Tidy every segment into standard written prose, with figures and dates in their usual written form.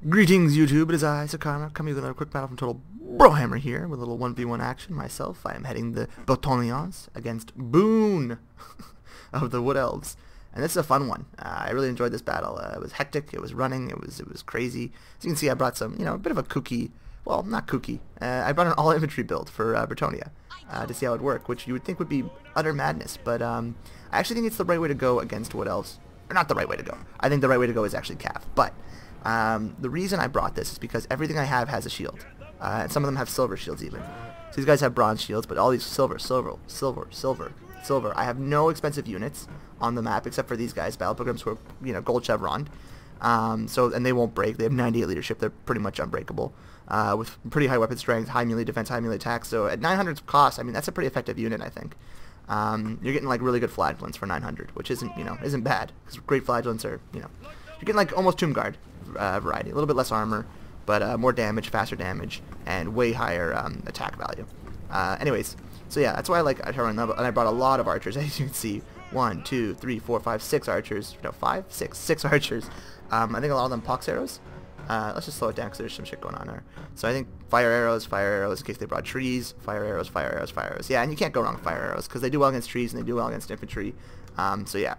Greetings YouTube, it is I, Karma, coming with another quick battle from Total Brohammer here, with a little 1v1 action myself. I am heading the Botonians against Boone of the Wood Elves. And this is a fun one. I really enjoyed this battle. It was hectic, it was running, it was crazy. As you can see, I brought some, a bit of a kooky, well, not kooky. I brought an all-infantry build for Bretonia to see how it would work, which you would think would be utter madness. But I actually think it's the right way to go against Wood Elves. Or not the right way to go. I think the right way to go is actually Cav. But the reason I brought this is because everything I have has a shield. And some of them have silver shields even. So these guys have bronze shields, but all these silver. I have no expensive units on the map except for these guys, battle programs who are, gold chevron. And they won't break. They have 98 leadership. They're pretty much unbreakable. With pretty high weapon strength, high melee defense, high melee attack. So at 900 cost, I mean, that's a pretty effective unit, I think. You're getting like really good flagellants for 900, which isn't bad, because great flagellants are, you're getting like almost Tomb Guard variety, a little bit less armor, but more damage, faster damage, and way higher attack value. Anyways, so yeah, that's why I like Archer, and I brought a lot of archers. As you can see, 1, 2, 3, 4, 5, 6 archers. No, 5, 6, 6 archers. I think a lot of them pox arrows. Let's just slow it down because there's some shit going on there. So I think fire arrows in case they brought trees, fire arrows, fire arrows, fire arrows. Yeah, and you can't go wrong with fire arrows because they do well against trees and they do well against infantry. So yeah.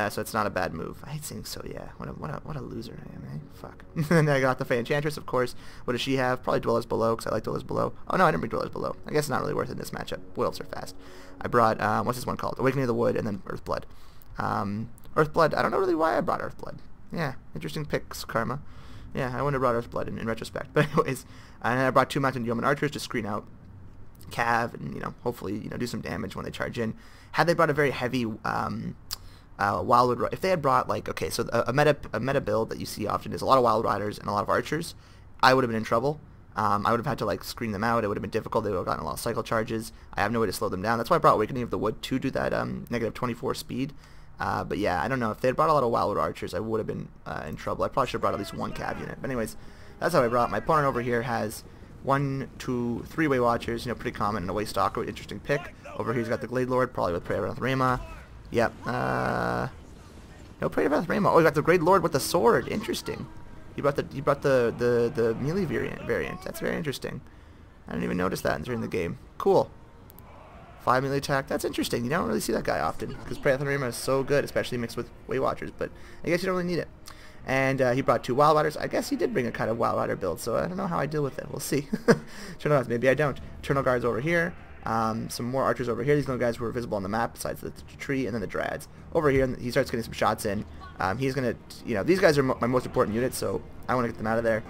So it's not a bad move. I hate saying so, yeah. What a loser I am, eh? Fuck. And then I got the Fey Enchantress, of course. What does she have? Probably Dwellers Below, because I like Dwellers Below. Oh, no, I didn't bring Dwellers Below. I guess it's not really worth it in this matchup. Wood Elves are fast. I brought, what's this one called? Awakening of the Wood, and then Earthblood. Earthblood, I don't know really why I brought Earthblood. Yeah, interesting picks, Karma. Yeah, I wouldn't have brought Earthblood in retrospect. But anyways, and I brought 2 Mountain Yeoman Archers to screen out Cav and, hopefully, do some damage when they charge in. Had they brought a very heavy, Wildwood, if they had brought so a meta build that you see often is a lot of Wild Riders and a lot of Archers, I would have been in trouble. I would have had to screen them out. It would have been difficult. They would have gotten a lot of cycle charges. I have no way to slow them down. That's why I brought Awakening of the Wood to do that negative 24 speed. But yeah, I don't know, if they had brought a lot of Wildwood Archers, I would have been in trouble. I probably should have brought at least 1 Cav unit. But anyways, that's how I brought. My opponent over here has 1, 2, 3 Way Watchers, pretty common, and a Way Stalker, interesting pick. Over here he's got the Glade Lord, probably with Prayer of Rema. Yep. No Prayer of Rema. Oh, he got the Great Lord with the sword. Interesting. He brought the melee variant. That's very interesting. I didn't even notice that during the game. Cool. 5 melee attack. That's interesting. You don't really see that guy often because Prayer of Rema is so good, especially mixed with Way Watchers. But I guess you don't really need it. And he brought 2 Wild Riders. I guess he did bring a kind of Wild Rider build, so I don't know how I deal with it. We'll see. Maybe I don't. Eternal Guards over here. Some more archers over here. These little guys were visible on the map besides the tree, and then the Drads. Over here, he starts getting some shots in. He's going to, these guys are my most important units, so I want to get them out of there.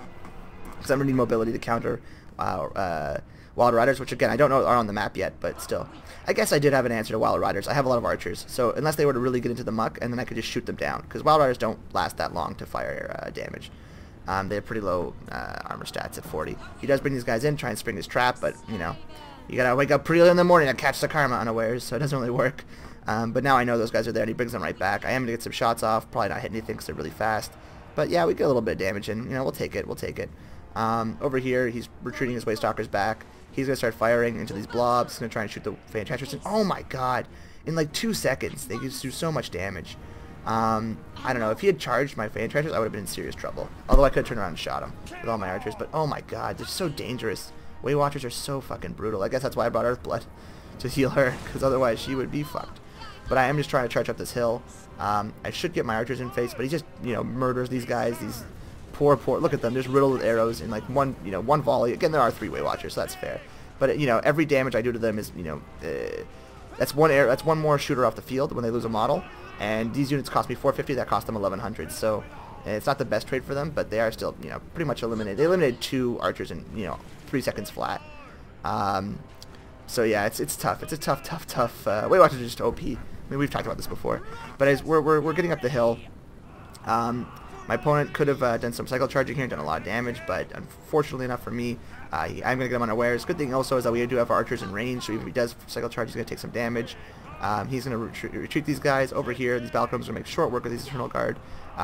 Because I'm going to need mobility to counter Wild Riders, which again, I don't know are on the map yet, but still. I guess I did have an answer to Wild Riders. I have a lot of archers, so unless they were to really get into the muck, and then I could just shoot them down. Because Wild Riders don't last that long to fire damage. They have pretty low armor stats at 40. He does bring these guys in, try and spring his trap, but, you gotta wake up pretty early in the morning and catch the Karma unawares, so it doesn't really work. But now I know those guys are there, and he brings them right back. I am gonna get some shots off, probably not hit anything because they're really fast. But yeah, we get a little bit of damage in. We'll take it. Over here, he's retreating his Way Stalkers back. He's gonna start firing into these blobs. He's gonna try and shoot the Fey Enchantress. And oh my god, in like 2 seconds, they just do so much damage. I don't know, if he had charged my Fey Enchantress, I would have been in serious trouble. Although I could have turned around and shot him with all my archers. But oh my god, they're so dangerous. Way Watchers are so fucking brutal. I guess that's why I brought Earthblood, to heal her, because otherwise she would be fucked. But I am just trying to charge up this hill. I should get my archers in face, but he just, murders these guys, these poor, look at them, just riddled with arrows in like one volley. Again, there are 3 Way Watchers, so that's fair. But, every damage I do to them is, that's one more shooter off the field when they lose a model. And these units cost me 450, that cost them 1100, so it's not the best trade for them, but they are still, pretty much eliminated. They eliminated 2 archers in, 3 seconds flat. So yeah, it's tough. It's a tough. Way Watchers are just OP. I mean, we've talked about this before. But as we're getting up the hill, my opponent could have done some cycle charging here and done a lot of damage, but unfortunately enough for me, I'm going to get him unawares. Good thing also is that we do have archers in range, so even if he does cycle charge, he's going to take some damage. He's going to retreat these guys over here. These Battlecrumbs are going to make short work with these Eternal Guard.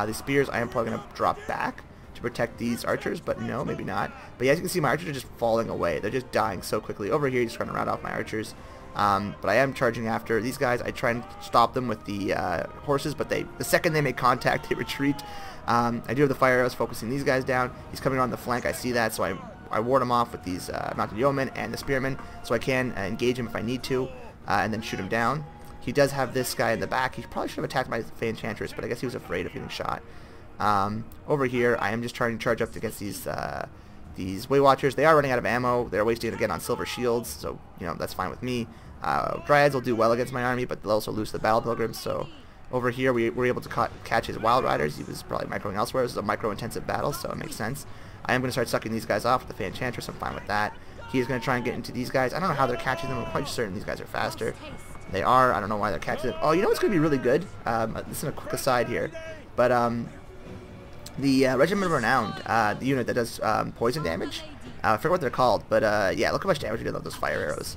These spears, I am probably going to drop back to protect these archers, but no, maybe not. But yeah, as you can see, my archers are just falling away. They're just dying so quickly. Over here, he's trying to round off my archers. But I am charging after these guys. I try and stop them with the horses, but the second they make contact, they retreat. I do have the fire arrows focusing these guys down. He's coming on the flank. I see that, so I ward him off with these mounted yeomen and the spearmen, so I can engage him if I need to, and then shoot him down. He does have this guy in the back. He probably should have attacked my Fey Enchantress, but I guess he was afraid of getting shot. Over here, I am just trying to charge up against these Way Watchers. They are running out of ammo. They're wasting it again on silver shields, so that's fine with me. Dryads will do well against my army, but they'll also lose the Battle Pilgrims. So over here, we were able to catch his Wild Riders. He was probably microing elsewhere. This is a micro-intensive battle, so it makes sense. I am going to start sucking these guys off with the Fey Enchantress. I'm fine with that. He is going to try and get into these guys. I don't know how they're catching them. I'm quite certain these guys are faster. They are. I don't know why they're catching them. Oh, you know what's going to be really good? This is a quick aside here, but the Regiment of Renowned, the unit that does poison damage. I forget what they're called, but yeah, look how much damage we did with those fire arrows.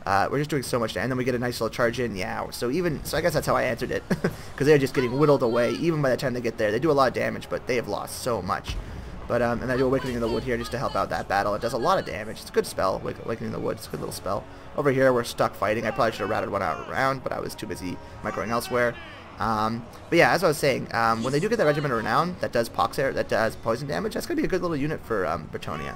We're just doing so much damage, and then we get a nice little charge in. Yeah, so I guess that's how I answered it, because they're just getting whittled away. Even by the time they get there, they do a lot of damage, but they have lost so much. But and I do Awakening in the Wood here just to help out that battle. It does a lot of damage. It's a good spell, Awakening in the Wood. It's a good little spell. Over here, we're stuck fighting. I probably should have routed one out around, but I was too busy microing elsewhere. But yeah, as I was saying, when they do get that Regiment of Renown that does poison damage, that's going to be a good little unit for Bretonnia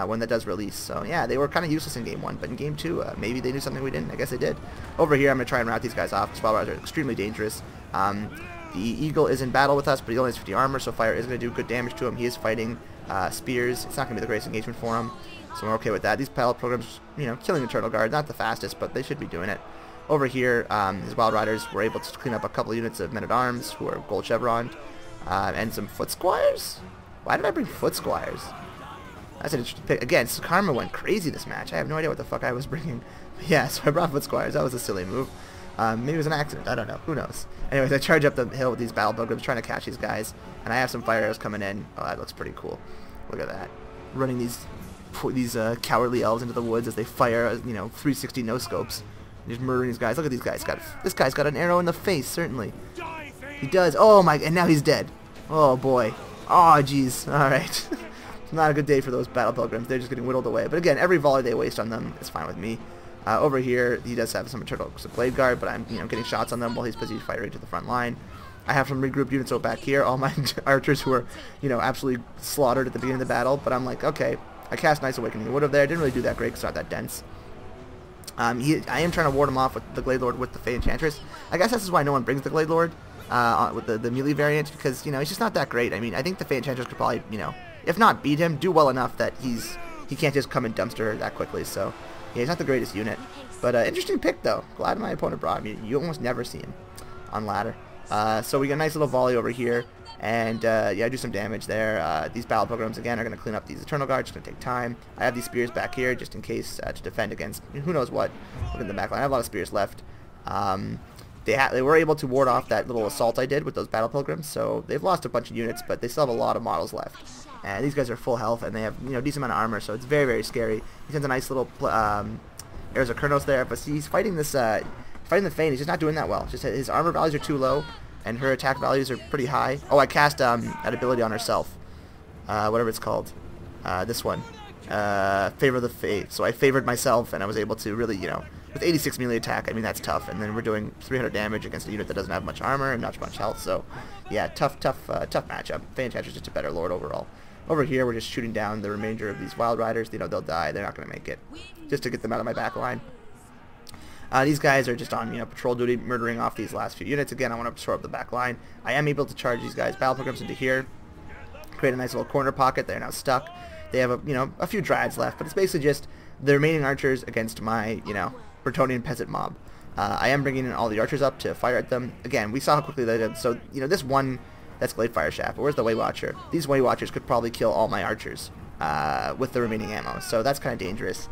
when that does release. So yeah, they were kind of useless in Game 1, but in Game 2, maybe they knew something we didn't. I guess they did. Over here, I'm going to try and rout these guys off, because Wild Riders are extremely dangerous. The Eagle is in battle with us, but he only has 50 armor, so fire is going to do good damage to him. He is fighting spears. It's not going to be the greatest engagement for him, so we're okay with that. These battle programs, killing Eternal Guard, not the fastest, but they should be doing it. Over here, his Wild Riders were able to clean up a couple units of men-at-arms who are gold chevroned, and some foot squires. Why did I bring foot squires? That's an interesting pick. Again, Karma went crazy this match. I have no idea what the fuck I was bringing. But yeah, so I brought foot squires. That was a silly move. Maybe it was an accident. I don't know. Who knows? Anyways, I charge up the hill with these battle pilgrims, trying to catch these guys, and I have some fire arrows coming in. Oh, that looks pretty cool. Look at that. Running these cowardly elves into the woods as they fire, 360 no scopes. Just murdering these guys. Look at these guys. This guy's got an arrow in the face, certainly. He does. Oh my, and now he's dead. Oh boy. Oh jeez. Alright. Not a good day for those battle pilgrims. They're just getting whittled away. But again, every volley they waste on them is fine with me. Over here, he does have some Eternal Blade Guard, but I'm getting shots on them while he's busy firing to the front line. I have some regrouped units over back here. All my archers who are, absolutely slaughtered at the beginning of the battle. But I'm like, okay. I cast Nice Awakening Wood over there. Didn't really do that great because it's not that dense. I am trying to ward him off with the Glade Lord with the Fey Enchantress. I guess this is why no one brings the Glade Lord with the melee variant, because he's just not that great. I mean, I think the Fey Enchantress could probably if not beat him, do well enough that he can't just come and dumpster that quickly. So yeah, he's not the greatest unit, but interesting pick though. Glad my opponent brought him. You almost never see him on ladder. So we got a nice little volley over here, and yeah, I do some damage there. These battle pilgrims again are going to clean up these Eternal Guards. It's going to take time. I have these spears back here just in case to defend against who knows what. Look at the back line. I have a lot of spears left. They were able to ward off that little assault I did with those battle pilgrims, so they've lost a bunch of units, but they still have a lot of models left. And these guys are full health, and they have decent amount of armor, so it's very, very scary. He sends a nice little Airs of Kurnos there, but see, he's fighting this fighting the Fane. He's just not doing that well. Just his armor values are too low, and her attack values are pretty high. Oh, I cast that ability on herself, whatever it's called. This one, Favor the Fate. So I favored myself, and I was able to really, with 86 melee attack, I mean that's tough. And then we're doing 300 damage against a unit that doesn't have much armor and not much health. So yeah, tough matchup. Fantastic, just a better lord overall. Over here, we're just shooting down the remainder of these Wild Riders. They'll die. They're not going to make it. Just to get them out of my back line. These guys are just on, patrol duty, murdering off these last few units. Again, I want to shore up the back line. I am able to charge these guys battle programs into here, create a nice little corner pocket. They're now stuck. They have a few Dryads left, but it's basically just the remaining archers against my, Bretonnian peasant mob. I am bringing in all the archers up to fire at them. Again, we saw how quickly they did. So, this one, that's Glade Fire Shaft. But where's the Way Watcher? These Way Watchers could probably kill all my archers with the remaining ammo. So that's kind of dangerous.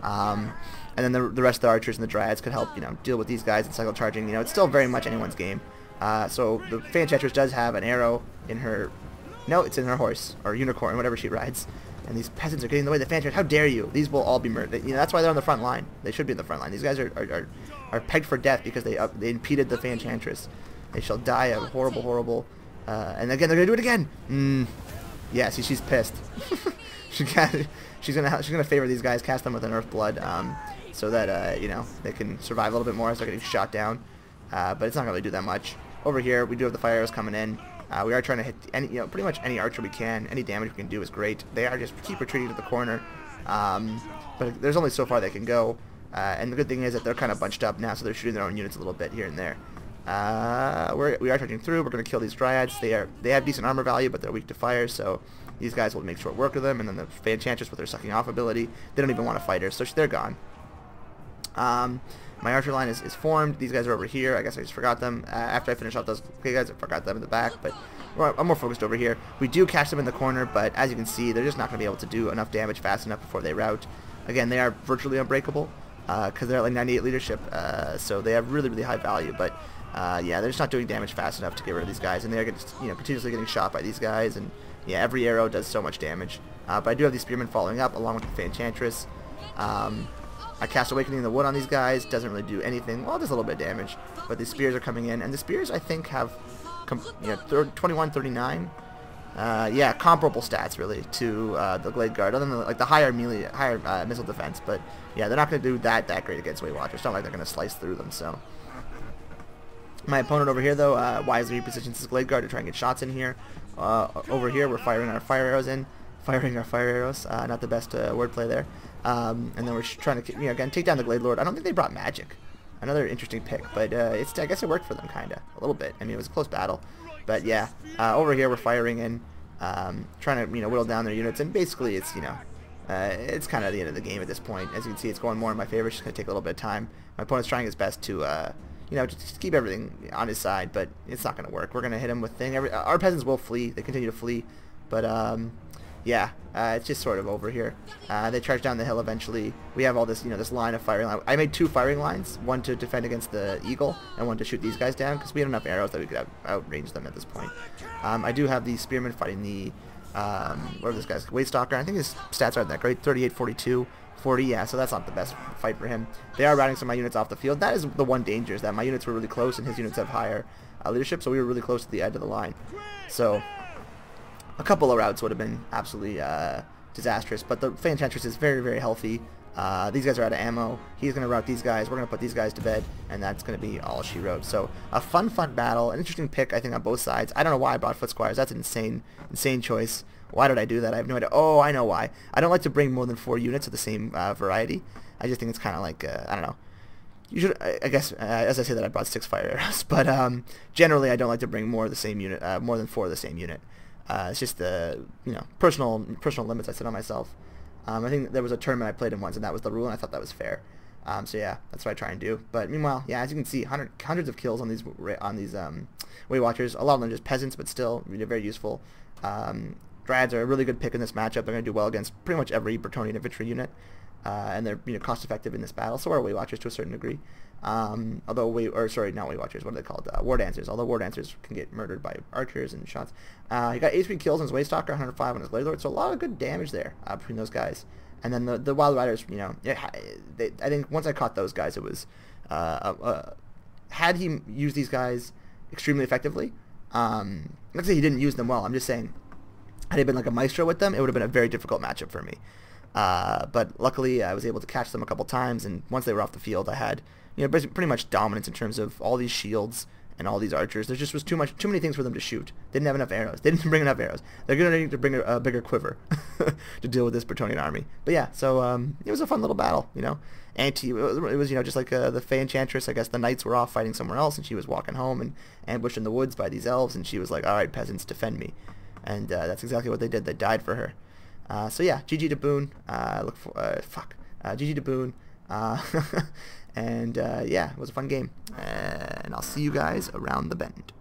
And then the rest of the archers and the Dryads could help, deal with these guys and cycle charging. It's still very much anyone's game. So the Fey Enchantress does have an arrow in her... No, it's in her horse, or unicorn, whatever she rides. And these peasants are getting in the way of the Fey Enchantress. How dare you? These will all be murdered. That's why they're on the front line. They should be in the front line. These guys are pegged for death because they impeded the Fey Enchantress. They shall die a horrible, horrible... and again, they're going to do it again! Yeah, see, she's pissed. She's gonna favor these guys, cast them with an Earth Blood. so that you know, they can survive a little bit more as they're getting shot down. But it's not going to really do that much. Over here, we do have the fire arrows coming in. We are trying to hit any, you know, pretty much any archer we can. Any damage we can do is great. They are just keep retreating to the corner, but there's only so far they can go. And the good thing is that they're kind of bunched up now, so they're shooting their own units a little bit here and there. We are charging through. We're going to kill these dryads. They have decent armor value, but they're weak to fire, so these guys will make short work of them. And then the Enchantress with their sucking off ability, they don't even want to fight her, so they're gone. My archer line is formed. These guys are over here. I guess I just forgot them. After I finish off those guys, I forgot them in the back, but I'm more focused over here. We do catch them in the corner, but as you can see, they're just not going to be able to do enough damage fast enough before they rout. Again, they are virtually unbreakable because they're at like 98 leadership, so they have really, really high value, but yeah, they're just not doing damage fast enough to get rid of these guys, and they're continuously getting shot by these guys, and yeah, every arrow does so much damage. But I do have these spearmen following up along with the Enchantress. I cast Awakening in the Wood on these guys. Doesn't really do anything. Well, it does a little bit of damage. But the spears are coming in. And the spears, I think, have 21, 39. Yeah, comparable stats, really, to the Glade Guard. Other than like the higher melee, higher missile defense. But yeah, they're not going to do that great against Weight Watchers. It's not like they're going to slice through them, so. My opponent over here, though, wisely repositions his Glade Guard to try and get shots in here. Over here, we're firing our fire arrows in. Firing our fire arrows. Not the best wordplay there. And then we're trying to, again, take down the Glade Lord. I don't think they brought magic. Another interesting pick, but I guess it worked for them, kind of. A little bit. I mean, it was a close battle. But yeah, over here we're firing in, trying to, whittle down their units. And basically it's, it's kind of the end of the game at this point. As you can see, it's going more in my favor. It's just going to take a little bit of time. My opponent's trying his best to, just keep everything on his side, but it's not going to work. We're going to hit him with our peasants will flee. They continue to flee, but yeah, it's just sort of over here. They charge down the hill eventually. We have all this, this line of firing line. I made 2 firing lines, one to defend against the eagle, and one to shoot these guys down, because we had enough arrows that we could outrange them at this point. I do have the spearmen fighting the, what are this guy's, Weight Stalker. I think his stats aren't that great, 38, 42, 40, yeah, so that's not the best fight for him. They are routing some of my units off the field. That is the one danger, is that my units were really close, and his units have higher leadership, so we were really close to the edge of the line. So a couple of routes would have been absolutely disastrous, but the Enchantress is very, very healthy. These guys are out of ammo. He's going to route these guys. We're going to put these guys to bed, and that's going to be all she wrote. So a fun battle, an interesting pick, I think, on both sides. I don't know why I brought Foot Squires. That's an insane choice. Why did I do that? I have no idea. Oh, I know why. I don't like to bring more than 4 units of the same variety. I just think it's kind of like, I don't know. You should, I guess, as I say that, I brought 6 fire arrows, but generally I don't like to bring more of the same unit, more than 4 of the same unit. It's just the personal limits I set on myself. I think there was a tournament I played in once, and that was the rule, and I thought that was fair. So yeah, that's what I try and do. But meanwhile, yeah, as you can see, hundreds of kills on these Weight Watchers. A lot of them are just peasants, but still very useful. Dryads are a really good pick in this matchup. They're going to do well against pretty much every Bretonnian infantry unit, and they're cost effective in this battle. So are Weight Watchers to a certain degree. Although not Weight Watchers, what are they called? War Dancers. Although War Dancers can get murdered by archers and shots. He got 83 kills on his Weight Stalker, 105 on his Glade Lord, so a lot of good damage there between those guys. And then the Wild Riders, I think once I caught those guys, it was had he used these guys extremely effectively. Let's say he didn't use them well. I'm just saying, had he been like a maestro with them, it would have been a very difficult matchup for me. But luckily, I was able to catch them a couple times, and once they were off the field, I had pretty much dominance in terms of all these shields and all these archers. There just was too many things for them to shoot. They didn't have enough arrows. They didn't bring enough arrows. They're going to need to bring a bigger quiver to deal with this Bretonnian army. But yeah, so it was a fun little battle, And it was just like the Fey Enchantress. I guess the knights were off fighting somewhere else, and she was walking home and ambushed in the woods by these elves, and she was like, all right, peasants, defend me. And that's exactly what they did. They died for her. So yeah, GG to Boone. GG to Boone. And yeah, it was a fun game. And I'll see you guys around the bend.